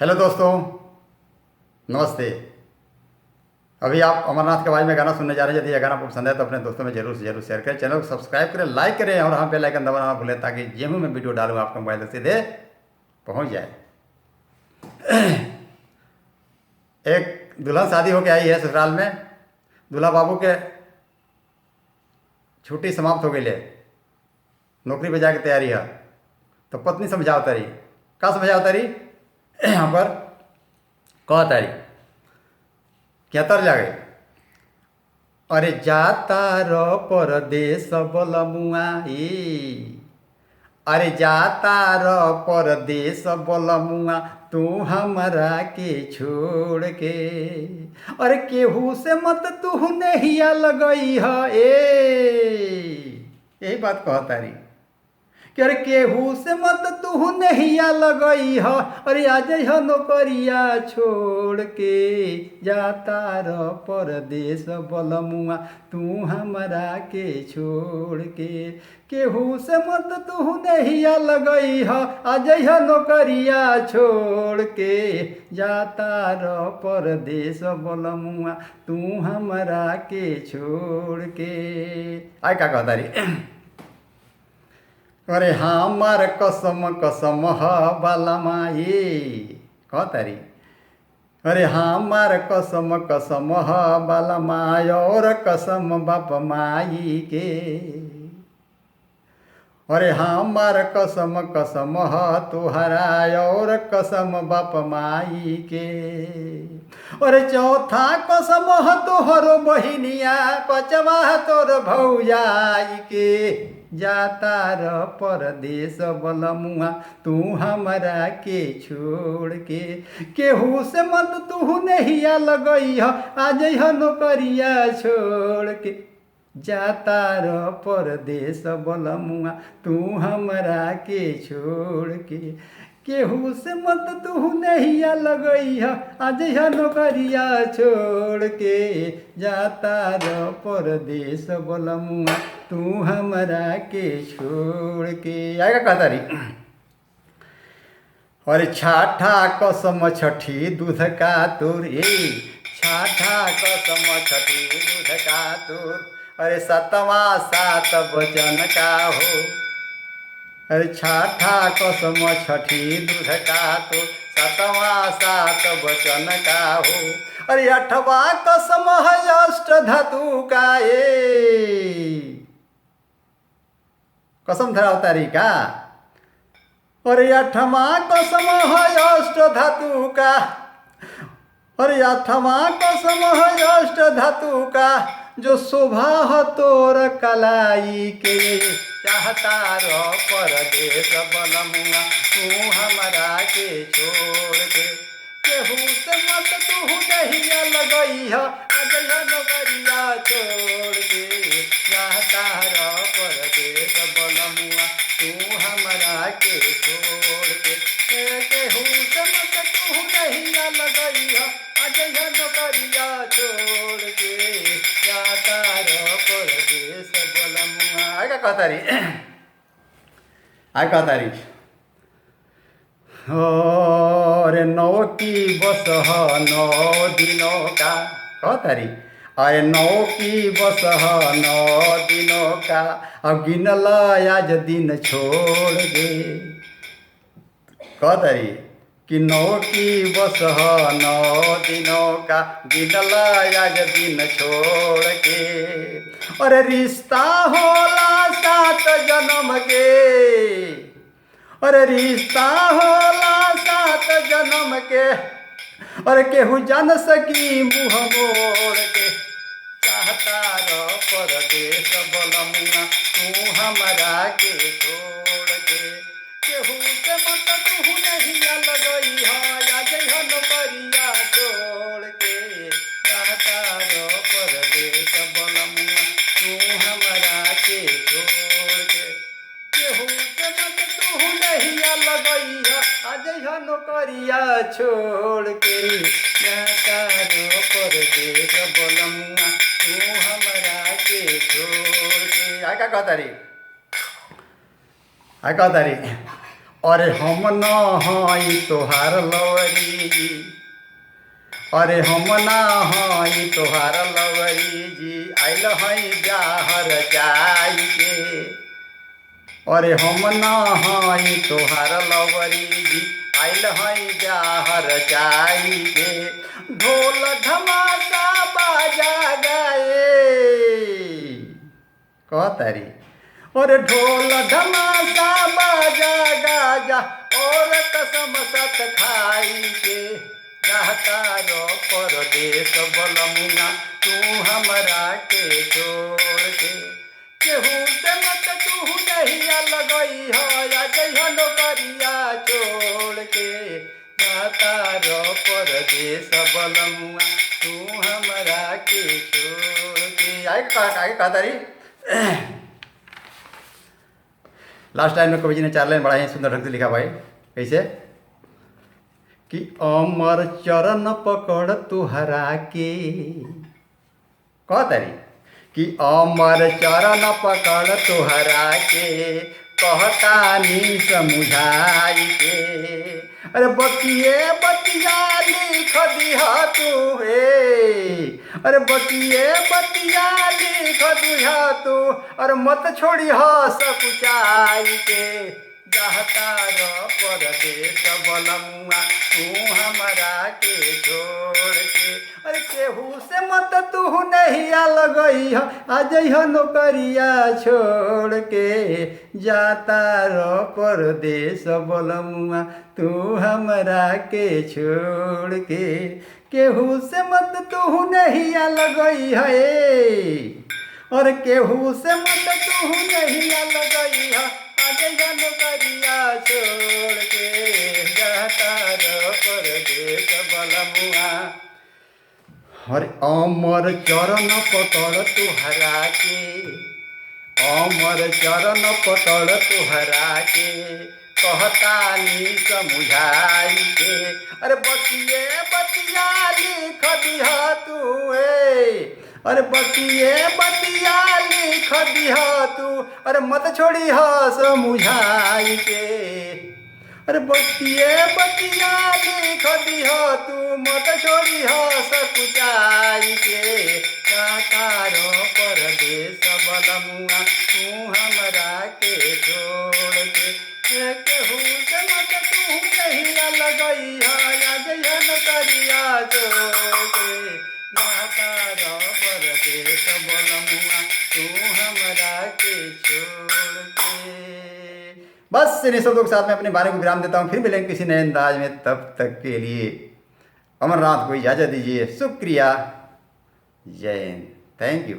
Hello दोस्तों, नमस्ते। अभी आप अमरनाथ के बारे में गाना सुनने जा रहे हैं। यदि यह गाना आपको पसंद है तो अपने दोस्तों में जरूर से जरूर शेयर करें, चैनल को सब्सक्राइब करें, लाइक करें और हाँ बेल आइकन दबाना ना भूलें ताकि जो भी मैं वीडियो डालूँ आपके मोबाइल तक सीधे पहुँच जाए। एक दुल्हन शादी होकर आई है ससुराल में। दूल्हा बाबू के छुट्टी समाप्त हो गई है, नौकरी पे जाके तैयारी है। तो पत्नी समझाओ तारी का समझाओ तारी यहाँ पर कह तारी क्या तर जा गई। अरे जाता रो परदेश बलमुआई, अरे जाता रो परदेश बलमुआ तू हमरा के छोड़ के। अरे केहू से मत तू नहिया लगई है यही बात कहता रही कि अरे केहू से मत तू नहिया लगई ह। अरे आज ह नौकरिया छोड़ के जाता र परदेश बलमुआ तू हमरा के छोड़ के। केहू से मत तू नहिया लगई ह, आज ह नौकरिया छोड़ के जाता र परदेश बलमुआ तू हमरा के छोड़ के। आय का कहता रही। अरे हमार कसम कसम ह बालमाई कहतारी। अरे हमार कसम कसम ह बालमाई और कसम बाप माई के। अरे हमार कसम कसम ह तुहरा और कसम बाप माई के। अरे चौथा कसम ह तोहरो बहिनिया, पचवा तोर भौजाई के। जाता र परदेश बलमुआ तू हमरा के छोड़ के। केहू से मत तू नहिया लगई ह, आज ह नौकरिया छोड़ के जाता र परदेश बलमुआ तू हमरा के छोड़ के। केहू से मत तू नहिया लगई ह, आज ह नौकरिया छोड़ के जाता र परदेश बलमुआ तू हमरा के छोड़ के। आएगा कहता रही। अरे छाठा कसम छठी दूध का तूर, छाठा कसम छठी दूध का तूर। अरे सतवा सात वचन का हो। अरे छाठा कसम छठी दूध का तूर, सतवा सात वचन का हो। अरे अठवा कसम है अष्ट धातु का कसम धरा उतारी का। अरे अठवा कसम है अष्ट धातु का। अरे अठवा कसम है अष्ट धातु का जो शोभा हो तोर कलाई के। चाहता रो परदेश बलमुआ तू हमरा के छोड़ के। केहू से मत तू नहिया लगई ह, आज नौकरिया छोड़ के चाहता रो परदेश बलमुआ तू हमरा के छोड़ के। केहू से मत तू नहिया लगई ह, आज नौकरिया छोड़ के जाता रो परदेश बलमुआ। आय का कहता रही। आय कहता रही। अरे नौ की बस ह 9 दिनों का कहता रही। अरे 9 की बस ह 9 दिनों का, अब गिनल आज दिन छोड़ दे कहता रही कि 9 की बस ह 9 दिनों का, गिनल आज दिन छोड़ के। अरे रिश्ता होला 7 जन्म के। अरे रिश्ता होला 7 जन्म के। अरे केहू जान सकी मुँह मोड़ के। चाहता रो परदेश बलमुआ तू हमरा के छोड़ के। केहू से मत तू नहिया लगई ह, आज ह नौकरिया छोड़ के चाहता रो परदेश बलमुआ तू हमरा के छोड़ के। केहू से मत तू नहिया लगई ह, आज ह नौकरिया छोड़ के जाता रो परदेश बलमुआ तू हमरा के छोड़ के। आय का कहता रही। आय कहता रही। अरे हम न हई तोहार लवरी जी, अरे हम ना हई तोहार लवरी जी, आइल हई ब्याहर चाई के। अरे हम ना हई तोहार लवरी जी, आइल हई ब्याहर चाई के। ढोल धमाका बाजा गाए कहतारी, और ढोल धमाका बाजा गाजा और कसम सत खाई के। रहता रो परदेश बलमुआ तू हमरा के छोड़ के। केहू से मत तू नहिया लगई हो या जइह नौकरिया छोड़ के। रहता रो परदेश बलमुआ तू हमरा के छोड़ के। आगे कहतारी लास्ट टाइम में कवि जी ने 4 लाइन बड़ा ही सुंदर ढंग से लिखा भाई। कैसे कि अमर चरण पकड़ तुहरा के, कहतारी कि अमर चरण पकड़ तुहरा के, कहतानी समुझाई के। अरे बतिए बतिया लिख दिहा तू हे, अरे बतिए बतिया लिख दिहा तू, और मत छोड़ी सकुचाई के। जाता रो परदेश बलमुआ तू हमरा के छोड़ के। अरे केहू से मत तू नहिया लगई हो आ जइह नौकरिया छोड़ के। जाता रो परदेश बलमुआ तू हमरा के छोड़ के। केहू से मत तू नहिया लगई है, और केहू से मत तू नहिया लगई है नौकरिया छोड़ के। जाता रो परदेश बलमुआ, हर अमर चरण पकड़ तुहरा के, अमर चरण पकड़ तुहरा के, कहतानी समुझाई के। अरे बतिए बतिया लिख दिहा तू हे, अरे बतिए बतिया लिख दिहा तू, अरे मत छोड़ी समुझाई के। अरे बतिए बतिया लिख दिहा तू, मत छोड़ी सकुचाई के। काकारो परदेश बलमुआ तू हमरा के छोड़ के। केहू से मत तू नहिया लगई या जइह नौकरिया छोड़ के। काकारो परदेश बलमुआ तू हमरा के छोड़ के। बस इन शब्दों के साथ मैं अपने बारे को विराम देता हूँ। फिर मिलेंगे किसी नए अंदाज में, तब तक के लिए अमरनाथ को इजाज़त दीजिए। शुक्रिया, जय हिंद, थैंक यू।